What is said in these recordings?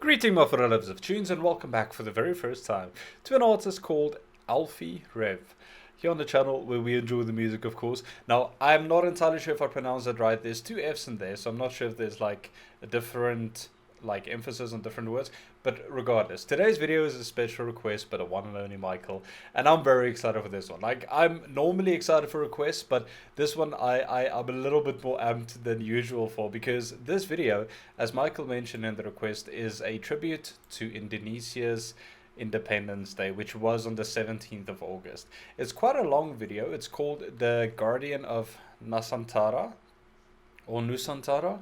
Greeting my fellow lovers of tunes and welcome back for the very first time to an artist called ALFFY REV. Here on the channel where we enjoy the music, of course. Now, I'm not entirely sure if I pronounced it right. There's two F's in there, so I'm not sure if there's like a different emphasis on different words. But regardless, today's video is a special request by the one and only Michael, and I'm very excited for this one. Like, I'm normally excited for requests, but this one I'm a little bit more amped than usual for, because this video, as Michael mentioned in the request, is a tribute to Indonesia's Independence Day, which was on the 17th of August. It's quite a long video. It's called The Guardian of Nusantara, or Nusantara.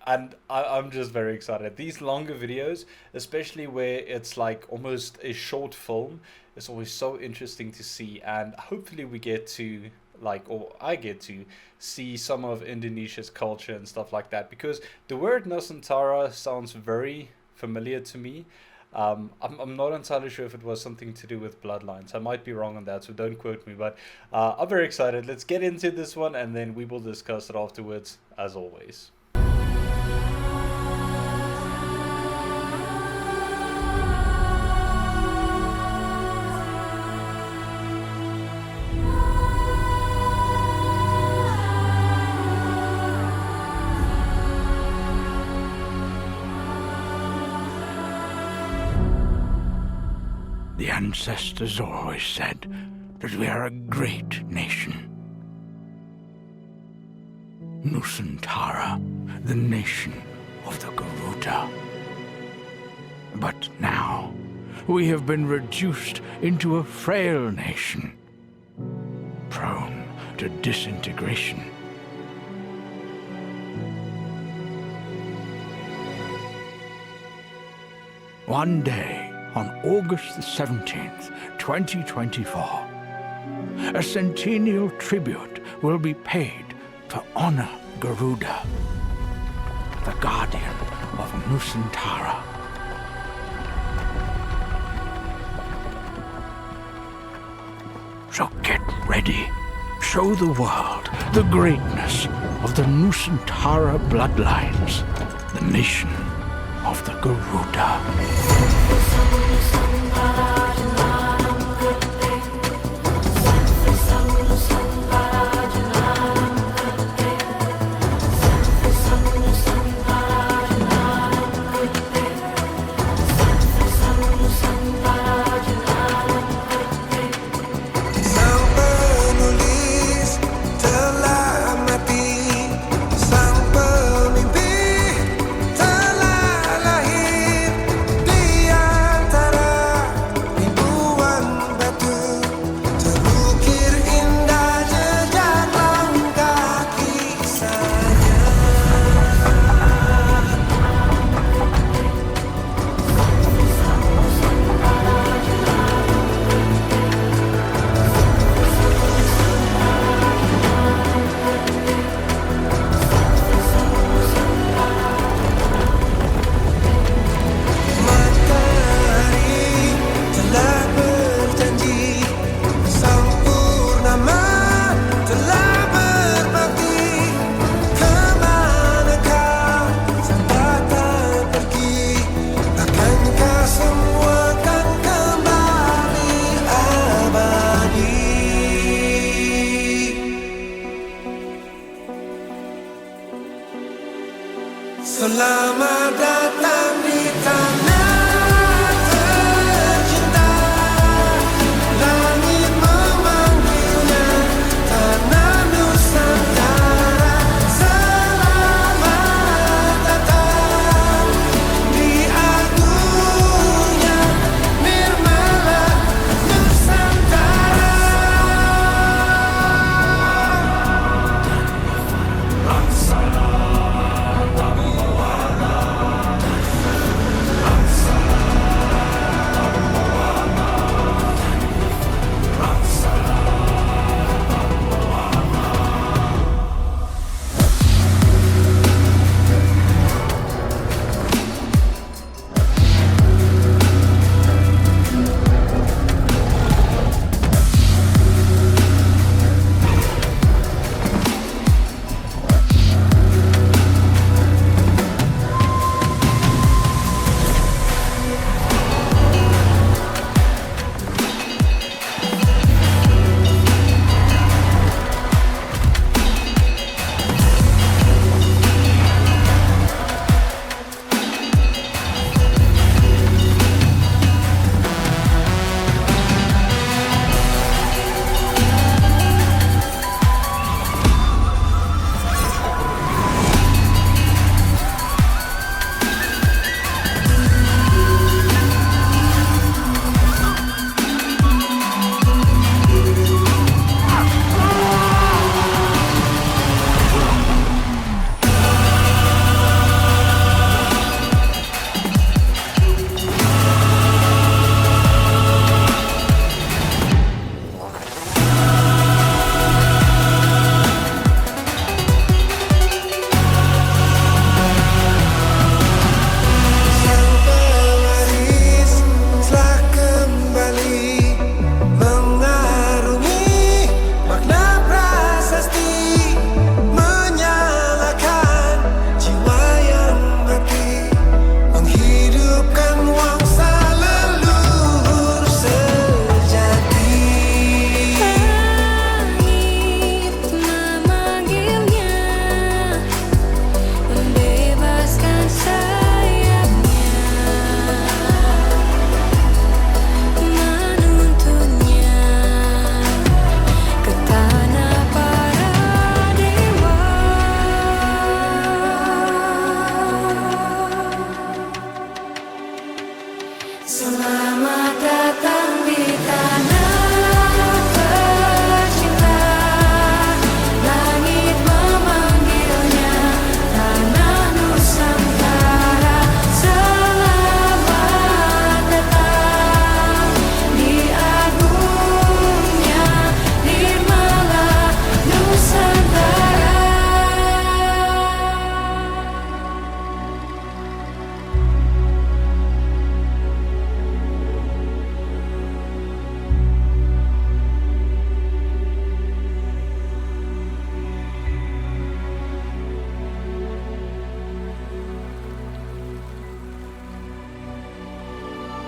And I'm just very excited. These longer videos, especially where it's like almost a short film, is always so interesting to see. And hopefully we get to, or I get to see some of Indonesia's culture and stuff like that. Because the word Nusantara sounds very familiar to me. I'm not entirely sure if it was something to do with bloodlines. I might be wrong on that, so don't quote me. But I'm very excited. Let's get into this one, and then we will discuss it afterwards, as always. The ancestors always said that we are a great nation. Nusantara, the nation of the Garuda. But now, we have been reduced into a frail nation, prone to disintegration. One day, on August the 17th, 2024, a centennial tribute will be paid to honor Garuda, the guardian of Nusantara. So get ready. Show the world the greatness of the Nusantara bloodlines, the nation of the Garuda. Selamat datang di tanah tercinta, langit memanggilnya, tanah Nusantara. Selamat datang di agungnya nirmala Nusantara. Laksana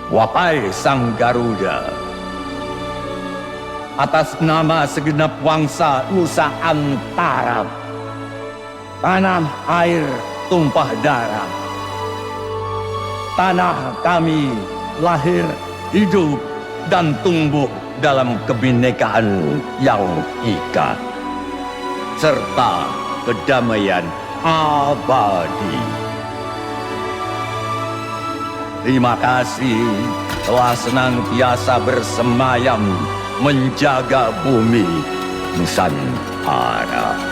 Wahai Sang Garuda, atas nama segenap bangsa Nusantara, tanah air tumpah darah, tanah kami lahir, hidup, dan tumbuh dalam kebinekaan yang ika, serta kedamaian abadi. Terima kasih telah senantiasa bersemayam menjaga bumi Nusantara.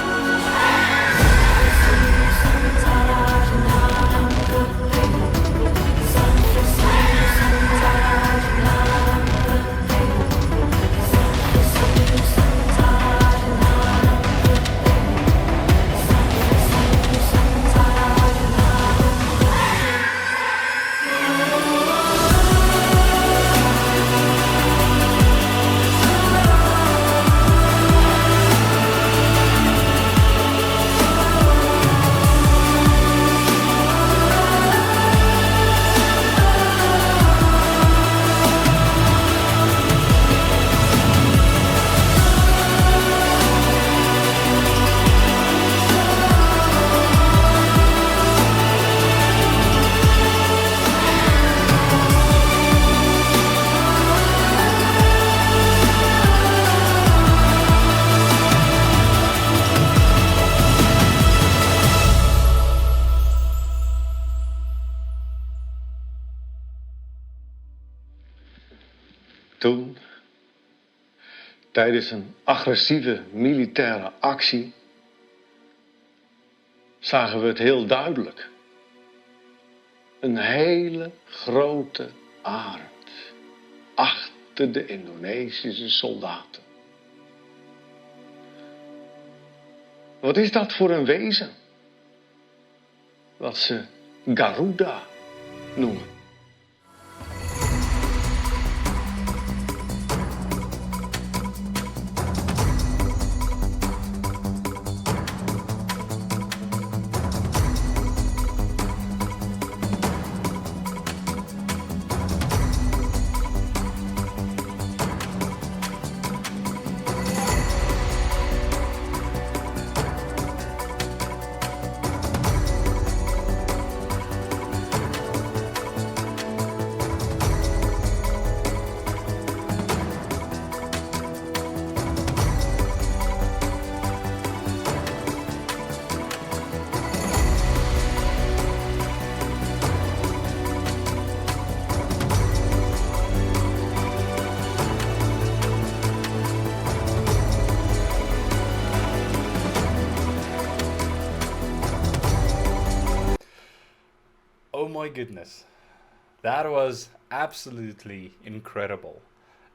Toen, tijdens een agressieve militaire actie, zagen we het heel duidelijk. Een hele grote arend achter de Indonesische soldaten. Wat is dat voor een wezen? Wat ze Garuda noemen. Oh my goodness, that was absolutely incredible.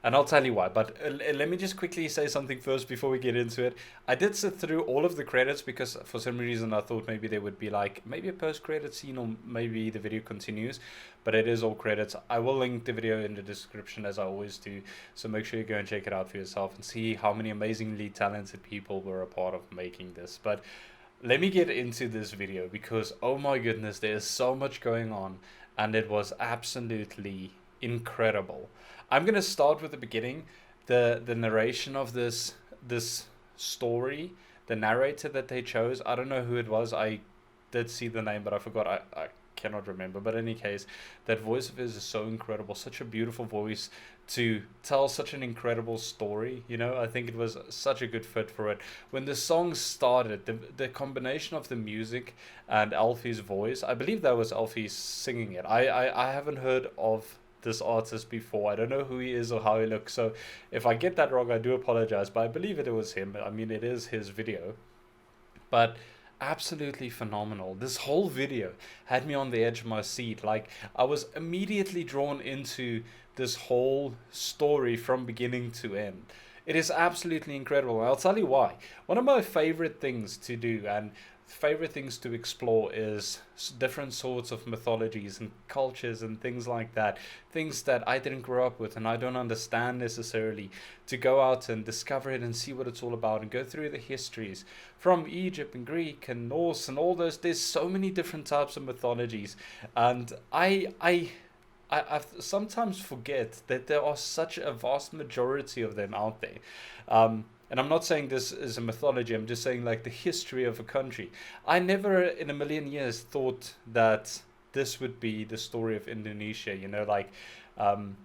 And I'll tell you why, but let me just quickly say something first before we get into it. I did sit through all of the credits because for some reason I thought maybe there would be like maybe a post-credit scene or maybe the video continues, but it is all credits. I will link the video in the description as I always do, so make sure you go and check it out for yourself and see how many amazingly talented people were a part of making this. But let me get into this video because oh my goodness, there's so much going on and it was absolutely incredible. I'm gonna start with the beginning, the narration of this story, the narrator that they chose. I don't know who it was. I did see the name, but I forgot. I cannot remember. But in any case, that voice of his is so incredible. Such a beautiful voice to tell such an incredible story. You know, I think it was such a good fit for it. When the song started, the combination of the music and Alfie's voice, I believe that was Alfie singing it. I haven't heard of this artist before. I don't know who he is or how he looks, so if I get that wrong I do apologize, but I believe it was him. I mean, it is his video, but absolutely phenomenal. This whole video had me on the edge of my seat. Like, I was immediately drawn into this whole story from beginning to end. It is absolutely incredible, and I'll tell you why. One of my favorite things to do and favorite things to explore is different sorts of mythologies and cultures and things like that, things that I didn't grow up with and I don't understand necessarily, to go out and discover it and see what it's all about and go through the histories from Egypt and Greek and Norse and all those. There's so many different types of mythologies, and I I sometimes forget that there are such a vast majority of them out there. And I'm not saying this is a mythology, I'm just saying like the history of a country. I never in a million years thought that this would be the story of Indonesia, you know, like um,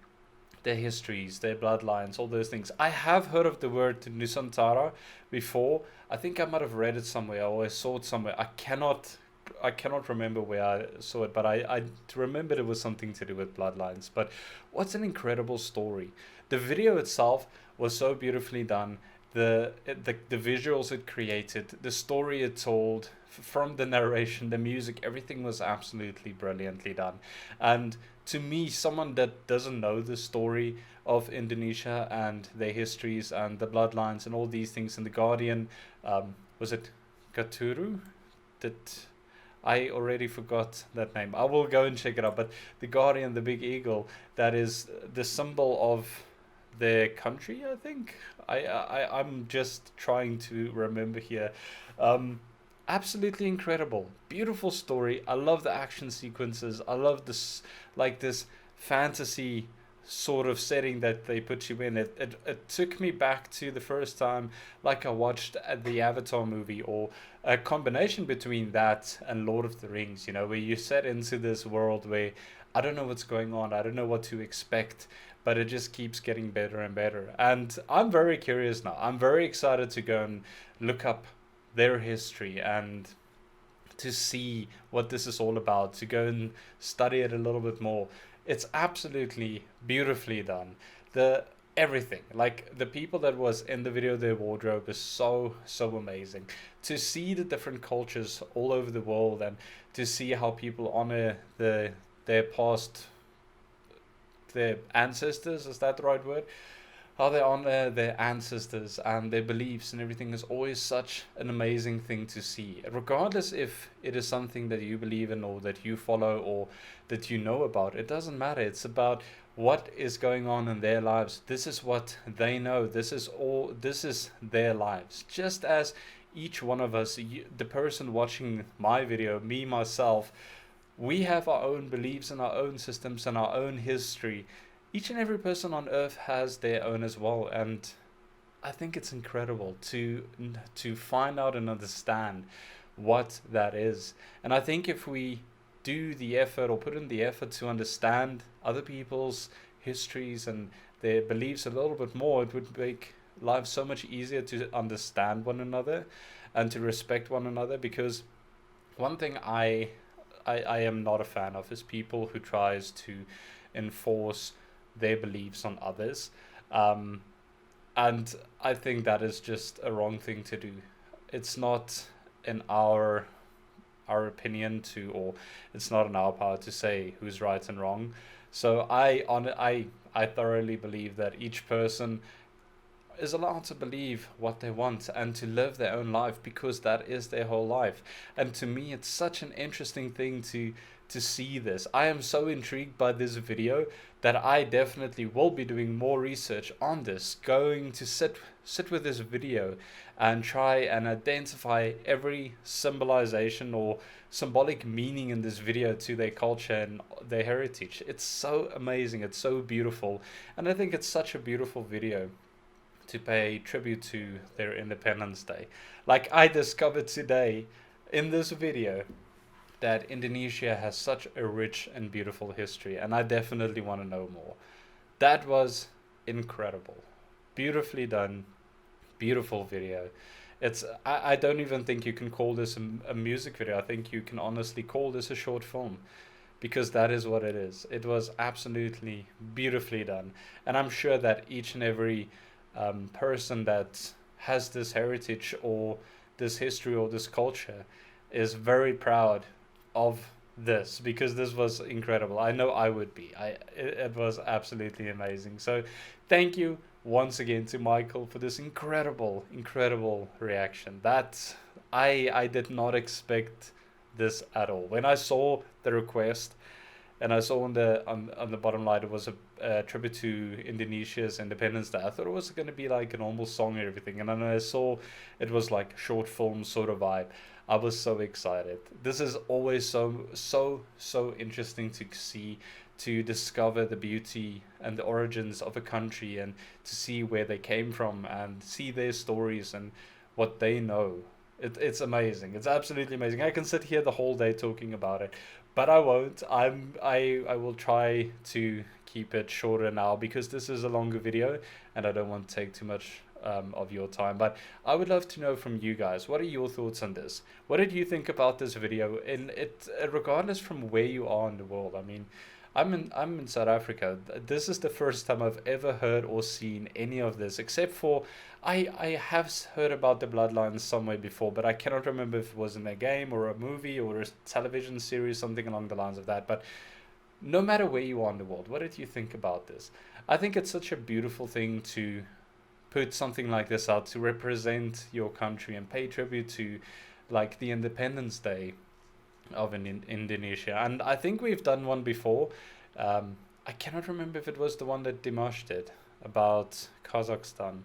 their histories, their bloodlines, all those things. I have heard of the word Nusantara before. I think I might have read it somewhere or I saw it somewhere. I cannot remember where I saw it, but I remembered it was something to do with bloodlines. But what's an incredible story. The video itself was so beautifully done. The visuals it created, the story it told, from the narration, the music, everything was absolutely brilliantly done. And to me, someone that doesn't know the story of Indonesia and their histories and the bloodlines and all these things, and the Guardian, was it Gaturu? That I already forgot that name. I will go and check it out. But the Guardian, the big eagle, that is the symbol of their country, I think. I'm just trying to remember here. Um, Absolutely incredible, beautiful story. I love the action sequences. I love this, like this fantasy sort of setting that they put you in. It took me back to the first time, like I watched the Avatar movie, or a combination between that and Lord of the Rings. You know, where you set into this world where I don't know what's going on. I don't know what to expect, but it just keeps getting better and better. And I'm very curious now. I'm very excited to go and look up their history and to see what this is all about, to go and study it a little bit more. It's absolutely beautifully done. The everything, like the people that was in the video, their wardrobe is so amazing. To see the different cultures all over the world and to see how people honor their past, their ancestors, is that the right word? How they honor their ancestors and their beliefs and everything is always such an amazing thing to see. Regardless if it is something that you believe in or that you follow or that you know about, it doesn't matter. It's about what is going on in their lives. This is what they know. This is their lives. Just as each one of us, the person watching my video, me, myself, we have our own beliefs and our own systems and our own history. Each and every person on earth has their own as well, and I think it's incredible to find out and understand what that is. And I think if we do the effort or put in the effort to understand other people's histories and their beliefs a little bit more, it would make life so much easier to understand one another and to respect one another. Because one thing I am not a fan of is people who tries to enforce their beliefs on others, and I think that is just a wrong thing to do. It's not in our opinion to, or it's not in our power to say who's right and wrong. So I thoroughly believe that each person is allowed to believe what they want and to live their own life, because that is their whole life. And to me, it's such an interesting thing to see this. I am so intrigued by this video that I definitely will be doing more research on this, going to sit with this video and try and identify every symbolization or symbolic meaning in this video to their culture and their heritage. It's so amazing, it's so beautiful, and I think it's such a beautiful video to pay tribute to their Independence Day. Like I discovered today in this video that Indonesia has such a rich and beautiful history, and I definitely want to know more. That was incredible. Beautifully done, beautiful video. I don't even think you can call this a music video. I think you can honestly call this a short film, because that is what it is. It was absolutely beautifully done, and I'm sure that each and every person that has this heritage or this history or this culture is very proud of this, because this was incredible. I know I would be. It was absolutely amazing. So thank you once again to Michael for this incredible reaction. That I did not expect this at all. When I saw the request and I saw on the bottom line it was a tribute to Indonesia's Independence Day, I thought it was going to be like a normal song and everything, and then I saw it was like short film sort of vibe. I was so excited. This is always so interesting to see, to discover the beauty and the origins of a country, and to see where they came from and see their stories and what they know. It's amazing. It's absolutely amazing. I can sit here the whole day talking about it, but I won't. I will try to keep it shorter now because this is a longer video and I don't want to take too much of your time. But I would love to know from you guys, what are your thoughts on this? What did you think about this video? And it regardless from where you are in the world. I mean, I'm in South Africa. This is the first time I've ever heard or seen any of this, except for I have heard about the bloodlines somewhere before, but I cannot remember if it was in a game or a movie or a television series, something along the lines of that. But no matter where you are in the world, what did you think about this? I think it's such a beautiful thing to put something like this out to represent your country and pay tribute to, like, the Independence Day of Indonesia. And I think we've done one before. I cannot remember if it was the one that Dimash did about Kazakhstan.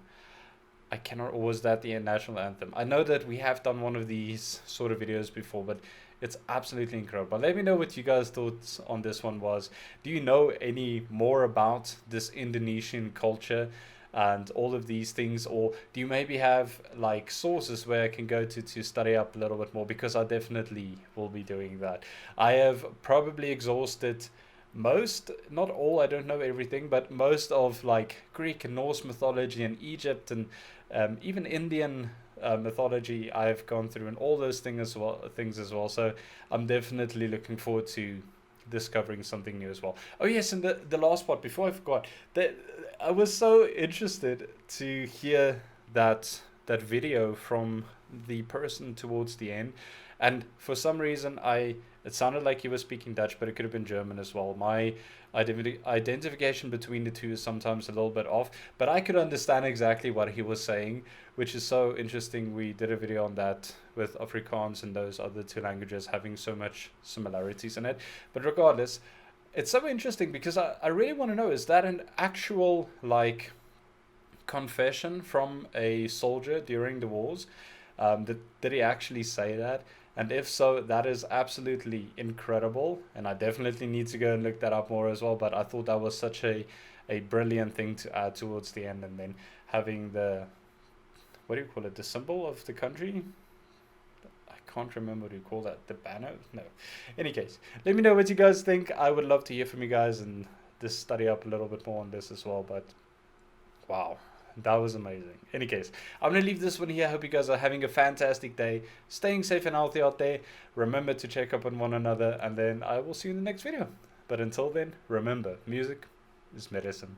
I cannot, or was that the national anthem? I know that we have done one of these sort of videos before, but it's absolutely incredible. Let me know what you guys' thoughts on this one was. Do you know any more about this Indonesian culture and all of these things, or do you maybe have like sources where I can go to study up a little bit more? Because I definitely will be doing that. I have probably exhausted most, not all, I don't know everything, but most of like Greek and Norse mythology and Egypt and even Indian mythology I've gone through, and all those things as well. So I'm definitely looking forward to discovering something new as well. Oh yes, and the last part before I forgot, that I was so interested to hear that video from the person towards the end, and for some reason it sounded like he was speaking Dutch, but it could have been German as well. My identification between the two is sometimes a little bit off, but I could understand exactly what he was saying, which is so interesting. We did a video on that with Afrikaans and those other two languages having so much similarities in it. But regardless, it's so interesting because I really want to know, is that an actual like confession from a soldier during the wars? Did he actually say that? And if so, that is absolutely incredible, and I definitely need to go and look that up more as well. But I thought that was such a brilliant thing to add towards the end, and then having the, what do you call it, the symbol of the country? I can't remember what you call that, the banner? No. Any case, let me know what you guys think. I would love to hear from you guys and just study up a little bit more on this as well. But wow, that was amazing. Any case, I'm going to leave this one here. I hope you guys are having a fantastic day, staying safe and healthy out there. Remember to check up on one another, and then I will see you in the next video. But until then, remember, music is medicine.